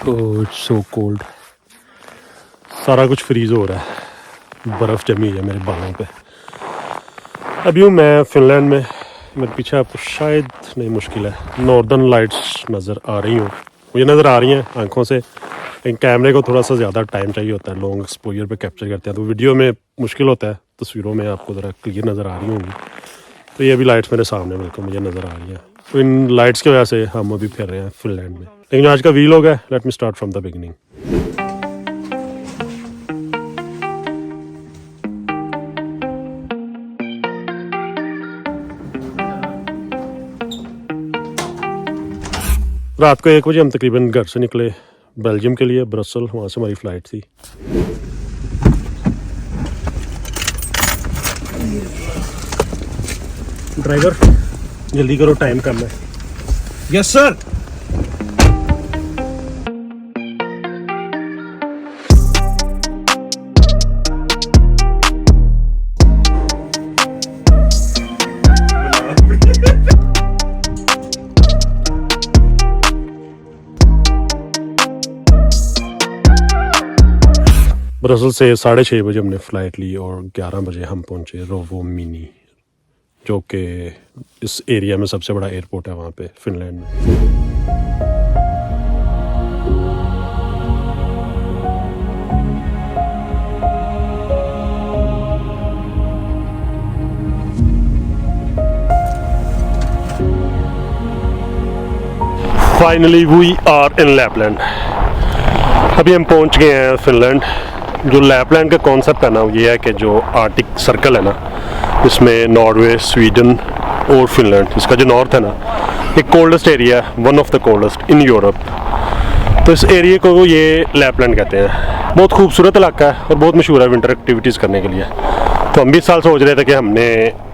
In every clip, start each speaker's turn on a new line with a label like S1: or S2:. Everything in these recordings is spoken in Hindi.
S1: ओह इट्स सो कोल्ड, सारा कुछ फ्रीज़ हो रहा है, बर्फ़ जमी है मेरे बालों पे। अभी हूँ मैं फ़िनलैंड में, मेरे पीछे आपको शायद नहीं मुश्किल है नॉर्दर्न लाइट्स नज़र आ रही हूँ, मुझे नज़र आ रही हैं आंखों से, लेकिन कैमरे को थोड़ा सा ज़्यादा टाइम चाहिए होता है, लॉन्ग एक्सपोजर पे कैप्चर करते हैं तो वीडियो में मुश्किल होता है, तस्वीरों में आपको ज़रा क्लियर नज़र आ रही होंगी। तो ये अभी लाइट्स मेरे सामने बिल्कुल मुझे नज़र आ रही हैं, तो इन लाइट्स की वजह से हम अभी फिर रहे हैं फ़िनलैंड में। लेकिन आज का वीलॉग है, let me start from the beginning. रात को 1 बजे हम तकरीबन घर से निकले बेल्जियम के लिए, ब्रसल, वहाँ से हमारी फ़्लाइट थी। ड्राइवर जल्दी करो, टाइम कम है।
S2: Yes sir.
S1: ब्रसल से 6:30 बजे हमने फ़्लाइट ली और 11 बजे हम पहुँचे रोवोमिनी, जो कि इस एरिया में सबसे बड़ा एयरपोर्ट है वहाँ पे फ़िनलैंड में। Finally we are in Lapland. अभी हम पहुँच गए हैं फ़िनलैंड। जो लैपलैंड का कॉन्सेप्ट है ना, ये है कि जो आर्टिक सर्कल है ना, इसमें नॉर्वे, स्वीडन और फिनलैंड, इसका जो नॉर्थ है ना, एक कोल्डेस्ट एरिया है, one of the coldest in Europe. तो इस एरिया को ये लैपलैंड कहते हैं। बहुत खूबसूरत इलाका है और बहुत मशहूर है विंटर एक्टिविटीज़ करने के लिए। तो हम भी इस साल सोच रहे थे कि हमने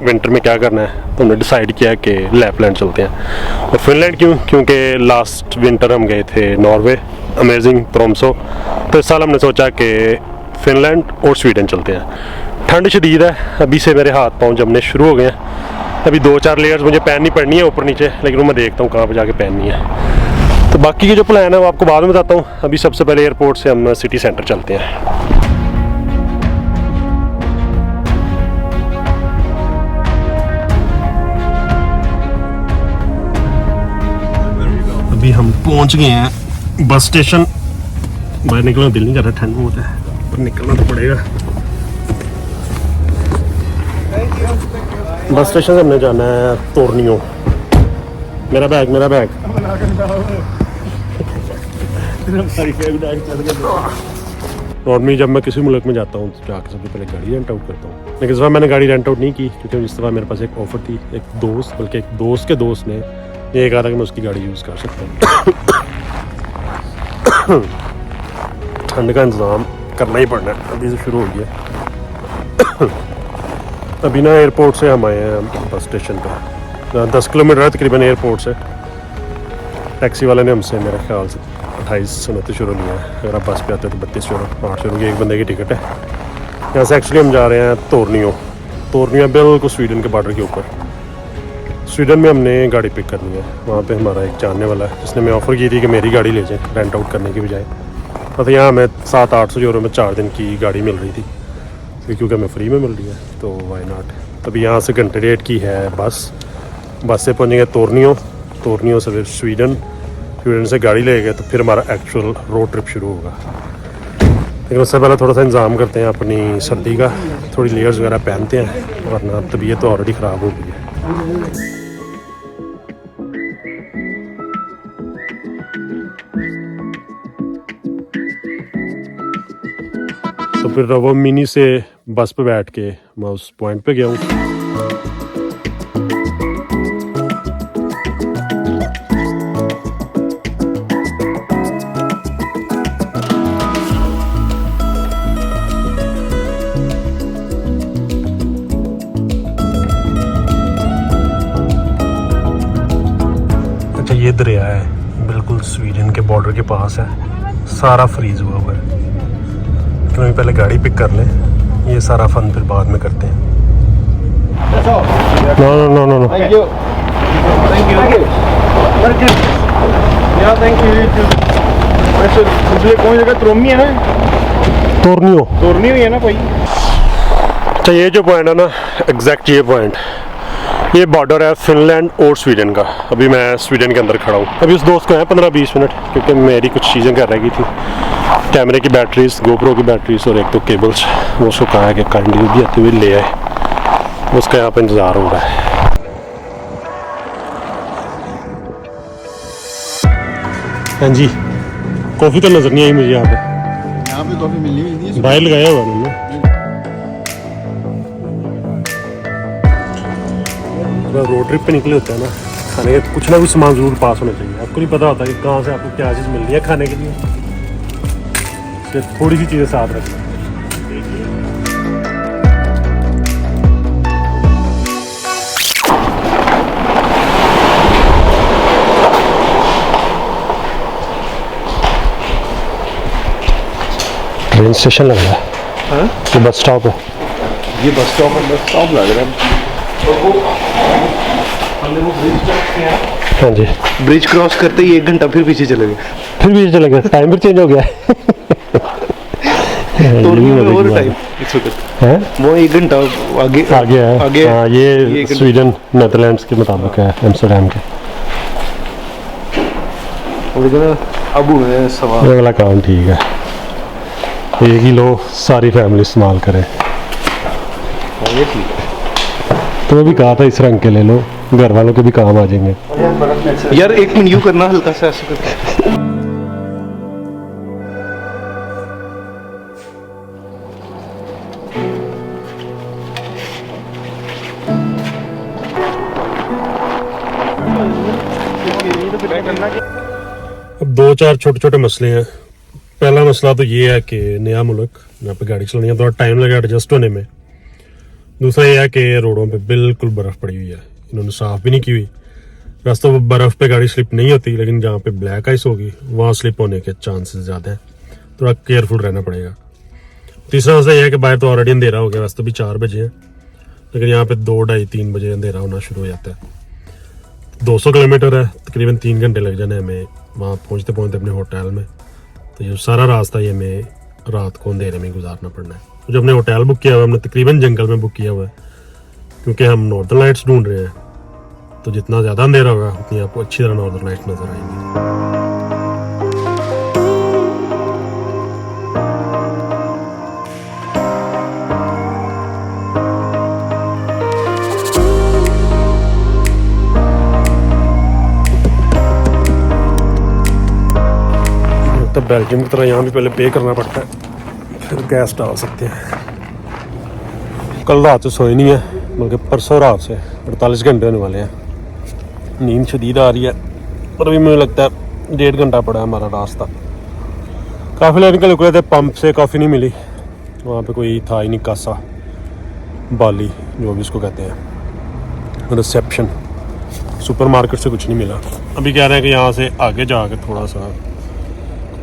S1: विंटर में क्या करना है, तो हमने डिसाइड किया कि लैपलैंड चलते हैं। और फिनलैंड क्यों? क्योंकि लास्ट विंटर हम गए थे नॉर्वे, अमेजिंग ट्रोम्सो। तो इस साल हमने सोचा कि फिनलैंड और स्वीडन चलते हैं। ठंड शदीद है, अभी से मेरे हाथ पाँव जमने शुरू हो गए हैं। अभी 2-4 लेयर्स मुझे पहननी पड़नी है ऊपर नीचे, लेकिन मैं देखता हूँ कहाँ पर जाके पहननी है। तो बाकी के जो प्लान है वो आपको बाद में बताता हूँ। अभी सबसे पहले एयरपोर्ट से हम सिटी सेंटर चलते हैं। अभी हम पहुँच गए हैं बस स्टेशन। बाहर निकलना दिल नहीं कर रहा, ठंड बहुत है, पर निकलना तो पड़ेगा। बस स्टेशन से हमने जाना है तोर्नियो। मेरा बैग नॉर्मली जब मैं किसी मुल्क में जाता हूँ तो जाकर सबसे पहले गाड़ी रेंट आउट करता हूँ, लेकिन इस बार मैंने गाड़ी रेंट आउट नहीं की, क्योंकि इस दफ़ा मेरे पास एक ऑफ़र थी। एक दोस्त के दोस्त ने ये कहा था कि मैं उसकी गाड़ी यूज़ कर सकता हूँ। ठंड का इंतज़ाम करना ही पड़ना है, अभी से शुरू हो गया। अभी ना एयरपोर्ट से हम आए हैं बस स्टेशन पे, 10 किलोमीटर है तकरीबन एयरपोर्ट से। टैक्सी वाले ने हमसे मेरे ख्याल से 28-29 यूरो लिया है, अगर आप बस पे आते तो 32 यूरो, 8 यूरो की एक बंदे की टिकट है। यहाँ से एक्चुअली हम जा रहे हैं तोर्नियो बिल्कुल स्वीडन के बॉर्डर के ऊपर। स्वीडन में हमने गाड़ी पिक करनी है, वहाँ पे हमारा एक जानने वाला है जिसने मैं ऑफ़र की थी कि मेरी गाड़ी ले जाए रेंट आउट करने की बजाय। तो यहाँ हमें 700-800 यूरो में 4 दिन की गाड़ी मिल रही थी, क्योंकि हमें फ्री में मिल रही है, तो वाई नॉट। अभी यहाँ से घंटे डेढ़ की है बस से पहुँचेंगे तोर्नियो से फिर स्वीडन से गाड़ी ले गए तो फिर हमारा एक्चुअल रोड ट्रिप शुरू होगा। लेकिन उससे पहले थोड़ा सा इंतज़ाम करते हैं अपनी सर्दी का, थोड़ी लेयर्स वगैरह पहनते हैं, वरना तबीयत तो ऑलरेडी ख़राब हो गई है। तो फिर रोवोमिनी से बस पे बैठ के मैं उस पॉइंट पे गया हूँ। अच्छा, ये दरिया है, बिल्कुल स्वीडन के बॉर्डर के पास है, सारा फ्रीज हुआ है। तो पहले गाड़ी पिक कर लें, ये सारा फन फिर बाद में करते हैं। No
S2: Thank you. Thank you. Yeah, thank you. वैसे दूसरे कौन जगह त्रोमी है ना, तोरनी हुई है ना कोई।
S1: तो ये जो पॉइंट है ना, एग्जैक्ट ये पॉइंट, ये बॉर्डर है फिनलैंड और स्वीडन का। अभी मैं स्वीडन के अंदर खड़ा हूँ। अभी उस दोस्त को है 15-20 मिनट, क्योंकि मेरी कुछ चीज़ें कर रह गई थी, कैमरे की बैटरीज, गोप्रो की बैटरीज और एक तो केबल्स। वो उसको कहा है कि काइंडली भी आते हुए ले आए। उसका यहाँ पर इंतज़ार हो रहा है। हाँ जी, कॉफ़ी तो नज़र नहीं आई मुझे यहाँ पे
S2: कॉफी मिलनी हुई नहीं,
S1: बाहर लगाया हुआ उन्होंने। रोड ट्रिप पे निकले होते हैं ना, खाने का कुछ ना कुछ सामान जरूर पास होना चाहिए। आपको नहीं पता होता कि कहाँ से आपको क्या चीज़ मिल रही है खाने के लिए, इसलिए थोड़ी सी चीज़ें साथ रखना। ट्रेन स्टेशन लग रहा है, ये बस स्टॉप है।
S2: ये बस स्टॉप लग रहा है।
S1: हाँ जी,
S2: ब्रिज क्रॉस करते ही 1 घंटा फिर पीछे चले गए।
S1: फिर भी चले गए, टाइम भी चेंज हो गया
S2: और टाइम इस वक्त
S1: है
S2: वो 1 घंटा आगे
S1: है।
S2: आगे
S1: हाँ, ये स्वीडन नेदरलैंड्स के मुताबिक है, एम्स्टर्डम के।
S2: अब हुए सवाल,
S1: ये वाला काम ठीक है, एक ही लो, सारी फैमिली इस्तेमाल करे।
S2: ये ठीक है।
S1: तुम्हें भी कहा था इस रंग के ले लो, घर वालों के भी काम आ जाएंगे।
S2: यार 1 मिनट यूँ करना हल्का सा ऐसे करके।
S1: अब 2-4 छोटे छोटे मसले हैं। पहला मसला तो ये है कि नया मुल्क, यहाँ पे गाड़ी चलानी है, थोड़ा टाइम लगा एडजस्ट होने में। दूसरा ये है कि रोडों पे बिल्कुल बर्फ़ पड़ी हुई है, इन्होंने साफ़ भी नहीं की हुई। रास्तों पर बर्फ़ पे गाड़ी स्लिप नहीं होती, लेकिन जहाँ पे ब्लैक आइस होगी वहाँ स्लिप होने के चांसेस ज़्यादा हैं, थोड़ा केयरफुल रहना पड़ेगा। तीसरा मसला यह है कि बाहर तो ऑलरेडी अंधेरा हो गया, रास्ते भी 4 बजे हैं, लेकिन यहाँ पे 2, 2:30, 3 बजे अंधेरा होना शुरू हो जाता है। 200 किलोमीटर है, तकरीबन 3 घंटे लग जाने हमें वहाँ पहुँचते पहुँचते अपने होटल में। तो ये सारा रास्ता ये हमें रात को अंधेरे में गुजारना पड़ना है। तो जो हमने होटल बुक किया हुआ है, हमने तकरीबन जंगल में बुक किया हुआ है, क्योंकि हम नॉर्दर्न लाइट्स ढूंढ रहे हैं। तो जितना ज़्यादा अंधेरा होगा उतनी आपको अच्छी तरह नॉर्दर्न लाइट्स नज़र आएंगी। तो बेल्जियम की तरह यहाँ भी पहले पे करना पड़ता है, फिर गैस डाल सकते हैं। कल रात से सोए नहीं है, बल्कि परसों रात से 48 घंटे होने वाले हैं। नींद शदीद आ रही है, पर अभी मुझे लगता है 1.5 घंटा पड़ा है हमारा रास्ता। काफ़ी लेने के निकले थे, पंप से कॉफ़ी नहीं मिली, वहाँ पे कोई था ही नहीं, कासा बाली जो भी इसको कहते हैं, रिसेप्शन। सुपरमार्केट से कुछ नहीं मिला। अभी कह रहे हैं कि यहाँ से आगे जाके थोड़ा सा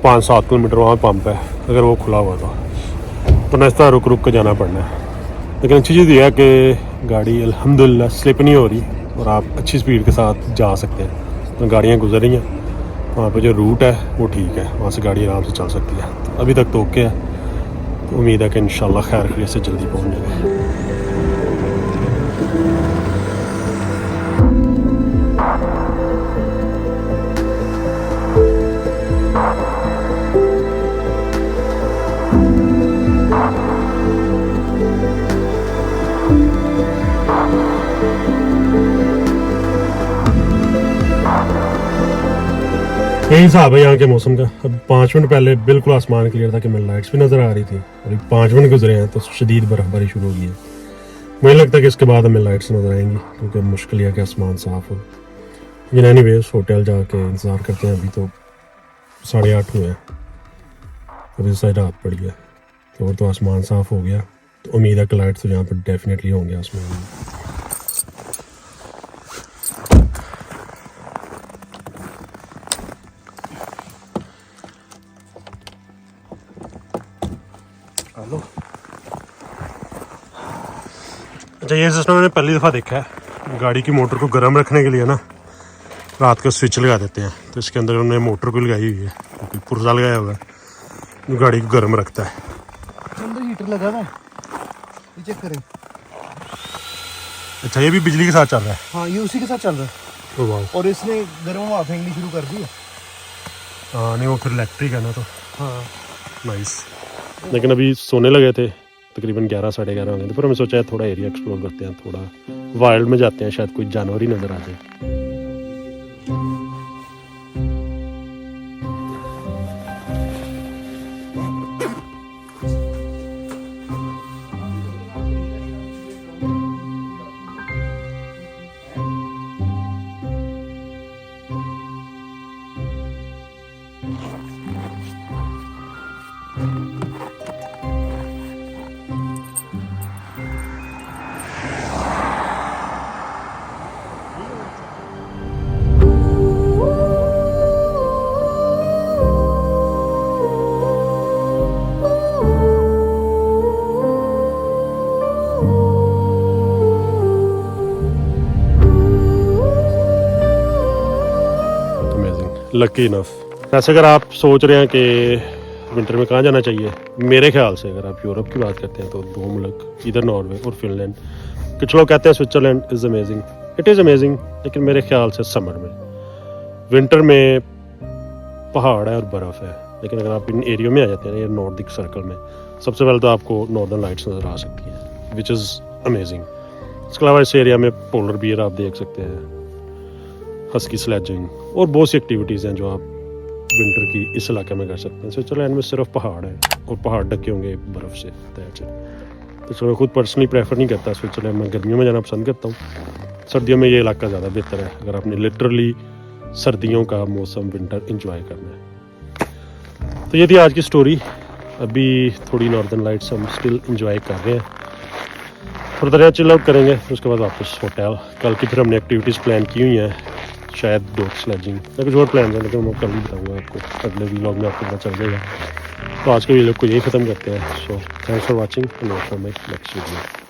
S1: 5-7 किलोमीटर वहाँ पंप है, अगर वो खुला हुआ तो रास्ता रुक रुक के जाना पड़ना है। लेकिन अच्छी चीज़ यह है कि गाड़ी अल्हम्दुलिल्लाह स्लिप नहीं हो रही और आप अच्छी स्पीड के साथ जा सकते हैं। तो गाड़ियाँ गुजर रही हैं, वहाँ पे जो रूट है वो ठीक है, वहाँ से गाड़ी आराम से चल सकती है। तो अभी तक तो ओके है, तो उम्मीद है कि इंशाल्लाह खैर खैरियत से जल्दी पहुँच जाएंगे। यही हिसाब है यहाँ के मौसम का। अब 5 मिनट पहले बिल्कुल आसमान क्लियर था कि मैं लाइट्स भी नज़र आ रही थी, अभी 5 मिनट गुजरे हैं तो शदीद बर्फबारी शुरू हो गई है। मुझे लगता है कि इसके बाद हमें लाइट्स नज़र आएंगी, क्योंकि मुश्किल है कि आसमान साफ हो। लेकिन एनीवेज होटल जाके इंतज़ार करते हैं। अभी तो 8:30 हुए हैं, अभी सारी रात पड़ी है, तो आसमान साफ हो गया, तो उम्मीद है कि लाइट्स तो यहाँ पर डेफिनेटली होंगे आसमान में। अच्छा, ये सिस्टम मैंने पहली दफ़ा देखा है। गाड़ी की मोटर को गर्म रखने के लिए ना रात को स्विच लगा देते हैं, तो इसके अंदर उन्होंने मोटर को लगाई हुई है। कोई पुर्जा लगाया होगा जो गाड़ी को गर्म रखता है।
S2: अंदर हीटर लगा हुआ है, ये चेक करें।
S1: अच्छा ये भी बिजली के साथ चल रहा है?
S2: हाँ ये उसी के साथ चल रहा है।
S1: ओ वाह।
S2: और इसने गर्म हवा फेंकनी शुरू कर दी है।
S1: हाँ नहीं वो फिर इलेक्ट्रिक है ना तो
S2: हाँ
S1: नाइस। लेकिन अभी सोने लगे थे, तकरीबन 11 साढ़े 11 हो गए थे, फिर हमें सोचा है थोड़ा एरिया एक्सप्लोर करते हैं, थोड़ा वाइल्ड में जाते हैं, शायद कोई जानवर ही नज़र आ जाए। Lucky enough. ऐसे अगर आप सोच रहे हैं कि विंटर में कहाँ जाना चाहिए, मेरे ख्याल से अगर आप यूरोप की बात करते हैं तो 2 मुल्क, इधर नॉर्वे और फिनलैंड। कुछ लोग कहते हैं Switzerland is amazing, it is amazing, लेकिन मेरे ख्याल से समर में। विंटर में पहाड़ है और बर्फ़ है, लेकिन अगर आप इन एरियो में आ जाते हैं, ये नॉर्दिक सर्कल में, सबसे पहले तो आपको नॉर्दर्न लाइट्स नज़र आ सकती हैं, विच इज़ अमेजिंग। इसके अलावा इस एरिया में पोलर बियर आप देख सकते हैं, हस्की स्लेजिंग और बहुत सी एक्टिविटीज़ हैं जो आप विंटर की इस इलाके में कर सकते हैं। स्विट्जरलैंड में सिर्फ पहाड़ है और पहाड़ ढके होंगे बर्फ़ से। तो चलो मैं खुद पर्सनली प्रेफर नहीं करता स्विट्जरलैंड में, गर्मियों में जाना पसंद करता हूँ। सर्दियों में ये इलाका ज़्यादा बेहतर है अगर आपने लिटरली सर्दियों का मौसम विंटर इंजॉय करना है। तो ये थी आज की स्टोरी। अभी थोड़ी नॉर्दर्न लाइट्स हम स्टिल इंजॉय कर रहे हैं, थोड़ा देर चिल आउट करेंगे, उसके बाद वापस होटल। कल की फिर हमने एक्टिविटीज़ प्लान की हुई हैं, शायद डॉग स्लेजिंग या कुछ और प्लान है, लेकिन मैं कल ही बताऊँगा आपको, अगले व्लॉग में आपको पता चल जाएगा। तो आज के वीडियो को यही ख़त्म करते हैं। So thanks for watching and wait for my next video.